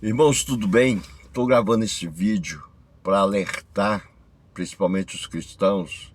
Irmãos, tudo bem? Estou gravando esse vídeo para alertar, principalmente os cristãos,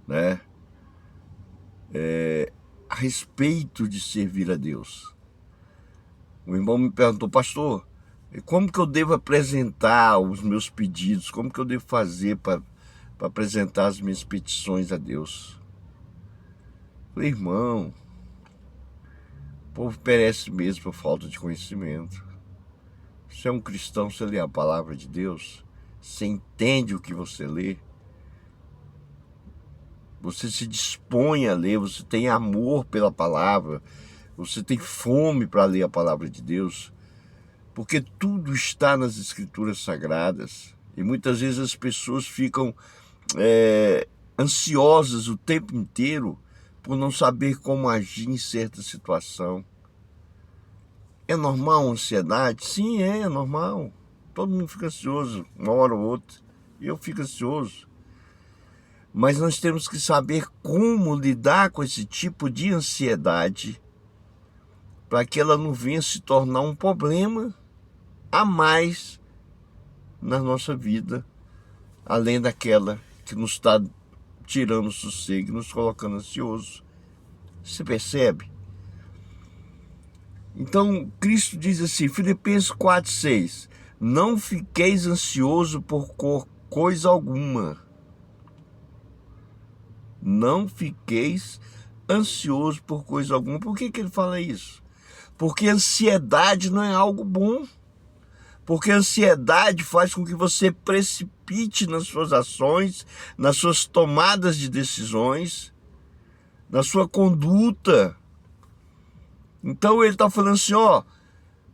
né, a respeito de servir a Deus. O irmão me perguntou, pastor, como que eu devo apresentar os meus pedidos? Como que eu devo fazer para apresentar as minhas petições a Deus? Eu falei, irmão, o povo perece mesmo por falta de conhecimento. Você é um cristão, você lê a palavra de Deus, você entende o que você lê, você se dispõe a ler, você tem amor pela palavra, você tem fome para ler a palavra de Deus, porque tudo está nas Escrituras Sagradas. E muitas vezes as pessoas ficam ansiosas o tempo inteiro por não saber como agir em certa situação. É normal a ansiedade? Sim, é normal. Todo mundo fica ansioso, uma hora ou outra. Eu fico ansioso. Mas nós temos que saber como lidar com esse tipo de ansiedade para que ela não venha se tornar um problema a mais na nossa vida, além daquela que nos está tirando o sossego, nos colocando ansioso. Você percebe? Então, Cristo diz assim, Filipenses 4,6, não fiqueis ansioso por coisa alguma. Não fiqueis ansioso por coisa alguma. Por que ele fala isso? Porque ansiedade não é algo bom. Porque a ansiedade faz com que você precipite nas suas ações, nas suas tomadas de decisões, na sua conduta. Então ele está falando assim, ó,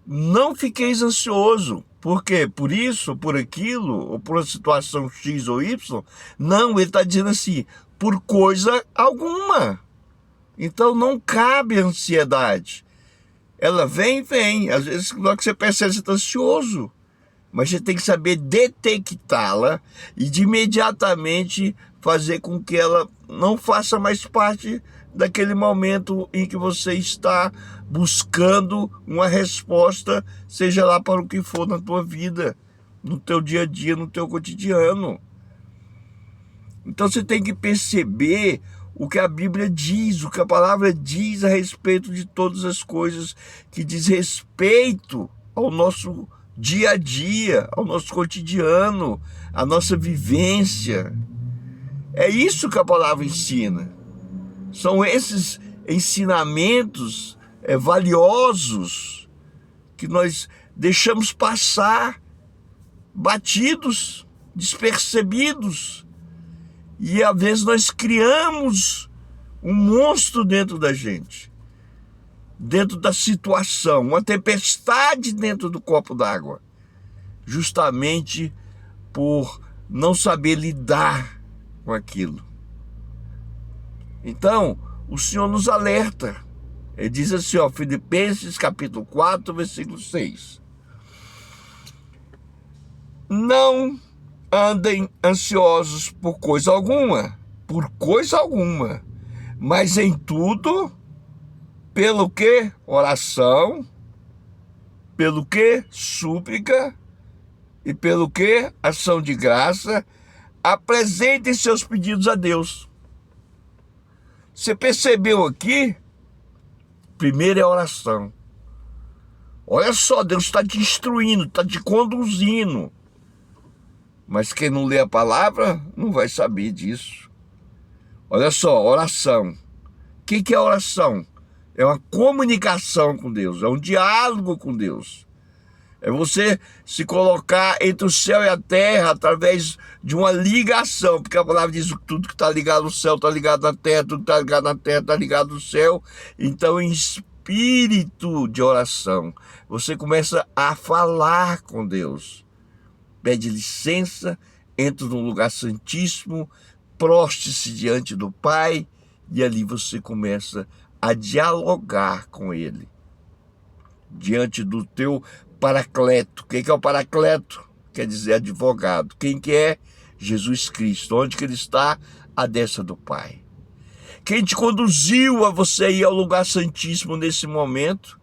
não fiqueis ansioso. Por quê? Por isso, por aquilo, ou por uma situação X ou Y? Não, ele está dizendo assim, por coisa alguma. Então não cabe ansiedade. Ela vem. Às vezes, na hora que você percebe, você está ansioso. Mas você tem que saber detectá-la e de imediatamente fazer com que ela não faça mais parte daquele momento em que você está buscando uma resposta, seja lá para o que for na tua vida, no teu dia a dia, no teu cotidiano. Então você tem que perceber o que a Bíblia diz, o que a palavra diz a respeito de todas as coisas que diz respeito ao nosso dia a dia, ao nosso cotidiano, à nossa vivência. É isso que a palavra ensina. São esses ensinamentos valiosos que nós deixamos passar batidos, despercebidos. E às vezes nós criamos um monstro dentro da gente, dentro da situação, uma tempestade dentro do copo d'água, justamente por não saber lidar com aquilo. Então, o Senhor nos alerta. Ele diz assim, ó, Filipenses capítulo 4, versículo 6. Não andem ansiosos por coisa alguma, mas em tudo, pelo que? Oração, pelo que? Súplica, e pelo que? Ação de graça, apresentem seus pedidos a Deus. Você percebeu aqui? Primeiro é a oração. Olha só, Deus está te instruindo, está te conduzindo. Mas quem não lê a palavra não vai saber disso. Olha só, oração. O que é oração? É uma comunicação com Deus, é um diálogo com Deus. É você se colocar entre o céu e a terra através de uma ligação, porque a palavra diz que tudo que está ligado no céu está ligado na terra, tudo que está ligado na terra está ligado no céu. Então, em espírito de oração, você começa a falar com Deus. Pede licença, entra num lugar santíssimo, proste-se diante do Pai e ali você começa a dialogar com Ele. Diante do teu paracleto. Quem que é o paracleto? Quer dizer advogado. Quem que é? Jesus Cristo. Onde que Ele está? À destra do Pai. Quem te conduziu a você ir ao lugar santíssimo nesse momento?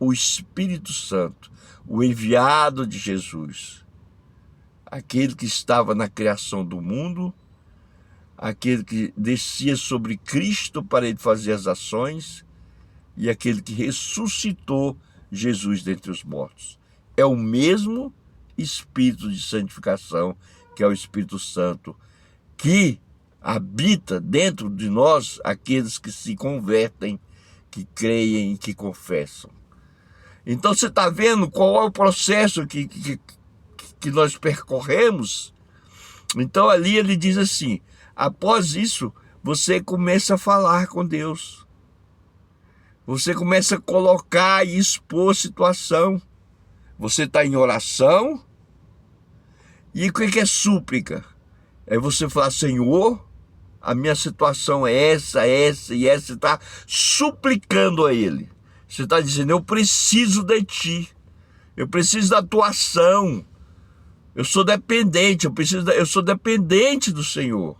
o Espírito Santo, o enviado de Jesus, aquele que estava na criação do mundo, aquele que descia sobre Cristo para ele fazer as ações e aquele que ressuscitou Jesus dentre os mortos. É o mesmo Espírito de santificação, que é o Espírito Santo, que habita dentro de nós aqueles que se convertem, que creem e que confessam. Então você está vendo qual é o processo que nós percorremos? Então ali ele diz assim, após isso, você começa a falar com Deus. Você começa a colocar e expor a situação. Você está em oração. E o que é súplica? É você falar, Senhor, a minha situação é essa e essa. Você está suplicando a Ele. Você está dizendo, eu preciso de Ti. Eu preciso da Tua ação. Eu sou dependente, eu sou dependente do Senhor.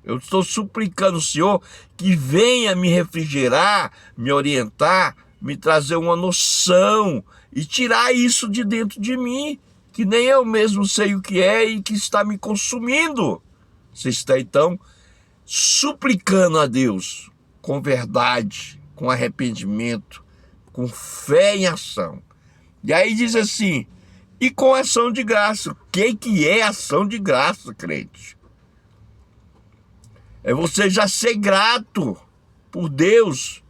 Eu estou suplicando o Senhor que venha me refrigerar, me orientar, me trazer uma noção e tirar isso de dentro de mim, que nem eu mesmo sei o que é e que está me consumindo. Você está então suplicando a Deus com verdade, com arrependimento, com fé em ação. E aí diz assim, e com ação de graça. O que é ação de graça, crente? É você já ser grato por Deus.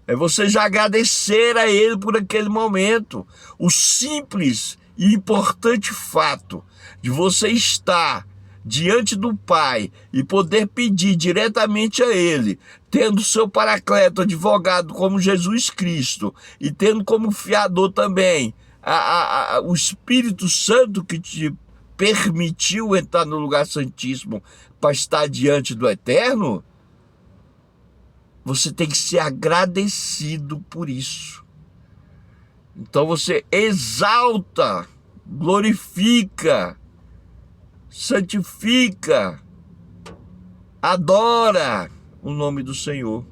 É você já agradecer a Ele por aquele momento. O simples e importante fato de você estar diante do Pai e poder pedir diretamente a Ele, tendo seu paracleto, advogado como Jesus Cristo, e tendo como fiador também o Espírito Santo que te permitiu entrar no lugar santíssimo para estar diante do Eterno, você tem que ser agradecido por isso. Então você exalta, glorifica, santifica, adora o nome do Senhor,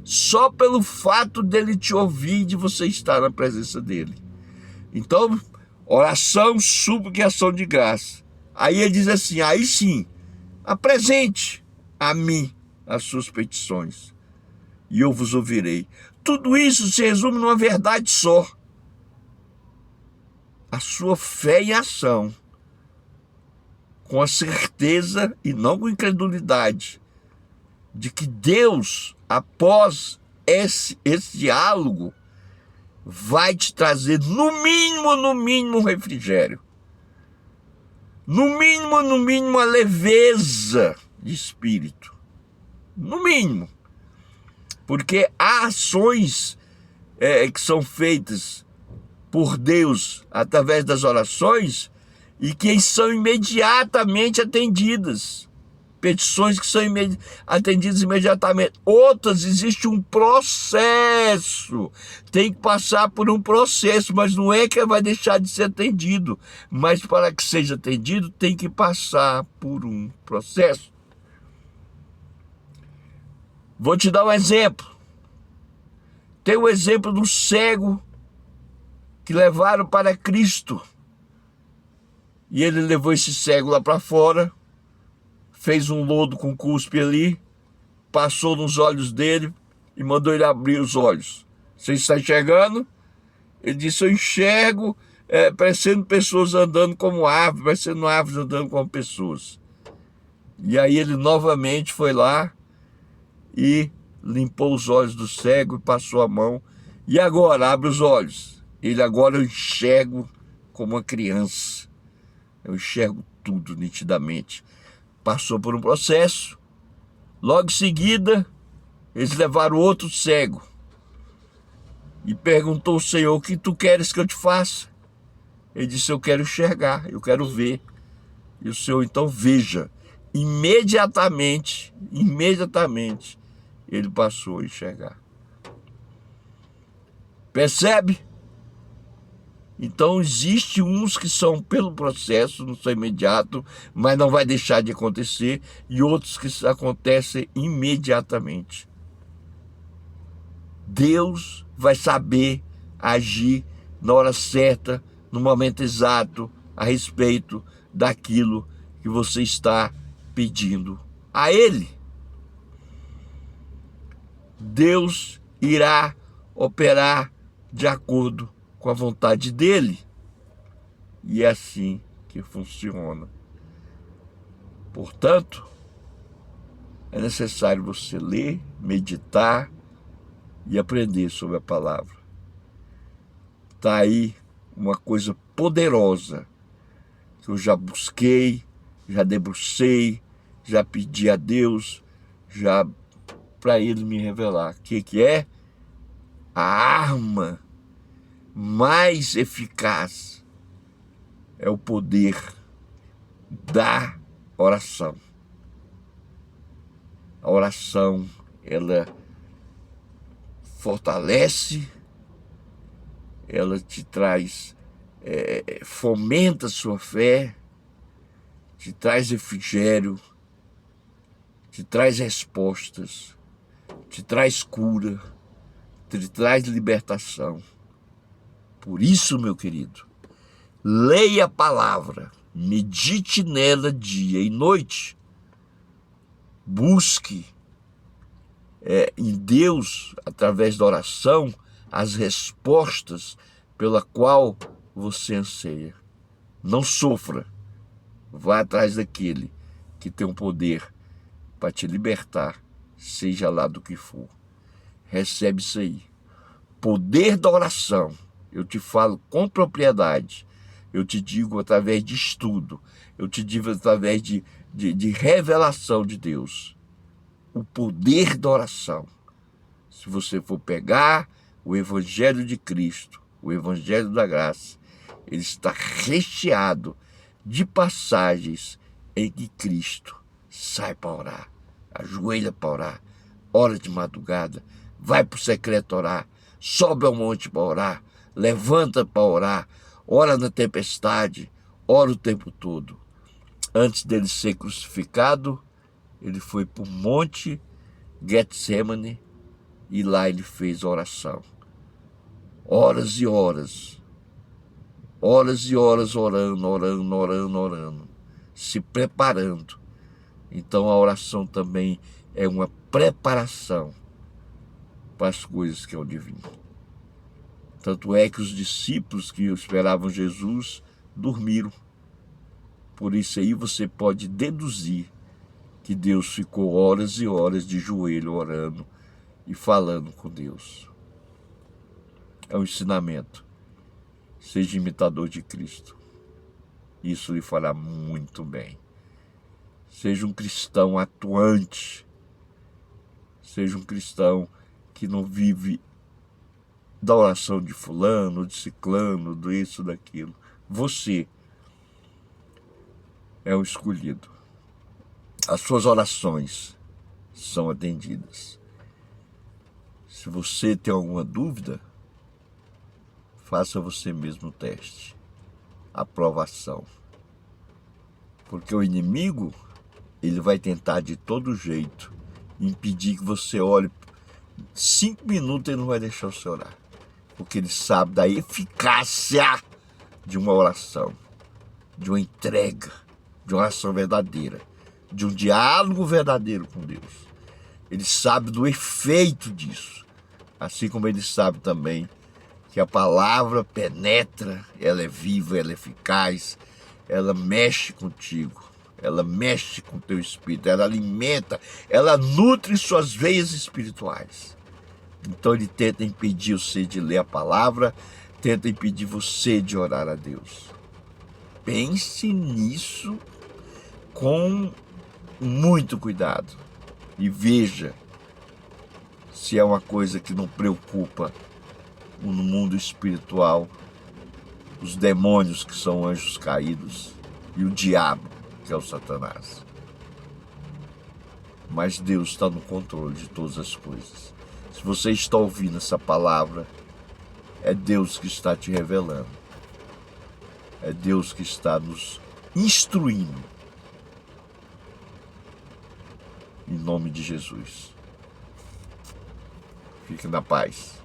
só pelo fato dele te ouvir e de você estar na presença dele. Então, oração, súplica e ação de graça. Aí ele diz assim, aí sim, apresente a mim as suas petições e eu vos ouvirei. Tudo isso se resume numa verdade só. A sua fé em ação, com a certeza e não com incredulidade, de que Deus, após esse diálogo, vai te trazer no mínimo um refrigério. No mínimo a leveza de espírito. No mínimo. Porque há ações que são feitas por Deus através das orações e que são imediatamente atendidas. Petições que são atendidas imediatamente. Outras, existe um processo. Tem que passar por um processo, mas não é que vai deixar de ser atendido. Mas para que seja atendido, tem que passar por um processo. Vou te dar um exemplo. Tem o exemplo do cego que levaram para Cristo. E ele levou esse cego lá para fora, fez um lodo com cuspe ali, passou nos olhos dele e mandou ele abrir os olhos. Você está enxergando? Ele disse, eu enxergo parecendo pessoas andando como árvores, parecendo árvores andando como pessoas. E aí ele novamente foi lá e limpou os olhos do cego e passou a mão. E agora, abre os olhos. Ele agora eu enxergo como uma criança. Eu enxergo tudo nitidamente. Passou por um processo. Logo em seguida, eles levaram outro cego. E perguntou ao Senhor, o que tu queres que eu te faça? Ele disse, eu quero enxergar, eu quero ver. E o Senhor então veja. Imediatamente, ele passou a enxergar. Percebe? Então, existe uns que são pelo processo, não são imediato, mas não vai deixar de acontecer, e outros que acontecem imediatamente. Deus vai saber agir na hora certa, no momento exato, a respeito daquilo que você está pedindo a Ele. Deus irá operar de acordo com a vontade dEle. E é assim que funciona. Portanto, é necessário você ler, meditar e aprender sobre a palavra. Está aí uma coisa poderosa que eu já busquei, já debrucei, já pedi a Deus, já para Ele me revelar. O que é? A arma mais eficaz é o poder da oração. A oração, ela fortalece, ela te traz, fomenta a sua fé, te traz refrigério, te traz respostas, te traz cura, te traz libertação. Por isso, meu querido, leia a palavra, medite nela dia e noite, busque em Deus, através da oração, as respostas pela qual você anseia. Não sofra, vá atrás daquele que tem o poder para te libertar, seja lá do que for. Recebe isso aí. Poder da oração, eu te falo com propriedade, eu te digo através de estudo, eu te digo através de revelação de Deus. O poder da oração. Se você for pegar o Evangelho de Cristo, o Evangelho da Graça, ele está recheado de passagens em que Cristo sai para orar, ajoelha para orar, ora de madrugada, vai para o secreto orar, sobe ao monte para orar, levanta para orar, ora na tempestade, ora o tempo todo. Antes dele ser crucificado, ele foi para o monte Getsemane e lá ele fez oração. Horas e horas orando, se preparando. Então a oração também é uma preparação para as coisas que hão de vir. Tanto é que os discípulos que esperavam Jesus dormiram. Por isso aí você pode deduzir que Deus ficou horas e horas de joelho orando e falando com Deus. É um ensinamento. Seja imitador de Cristo. Isso lhe fará muito bem. Seja um cristão atuante. Seja um cristão que não vive da oração de fulano, de ciclano, do isso, daquilo. Você é um escolhido. As suas orações são atendidas. Se você tem alguma dúvida, faça você mesmo o teste. Aprovação. Porque o inimigo, ele vai tentar de todo jeito impedir que você ore. 5 minutos ele não vai deixar você orar. Porque ele sabe da eficácia de uma oração, de uma entrega, de uma oração verdadeira, de um diálogo verdadeiro com Deus. Ele sabe do efeito disso. Assim como ele sabe também que a palavra penetra, ela é viva, ela é eficaz, ela mexe contigo, ela mexe com o teu espírito, ela alimenta, ela nutre suas veias espirituais. Então ele tenta impedir você de ler a palavra, tenta impedir você de orar a Deus. Pense nisso com muito cuidado e veja se é uma coisa que não preocupa no mundo espiritual, os demônios que são anjos caídos e o diabo que é o Satanás. Mas Deus está no controle de todas as coisas. Se você está ouvindo essa palavra, é Deus que está te revelando. É Deus que está nos instruindo. Em nome de Jesus. Fique na paz.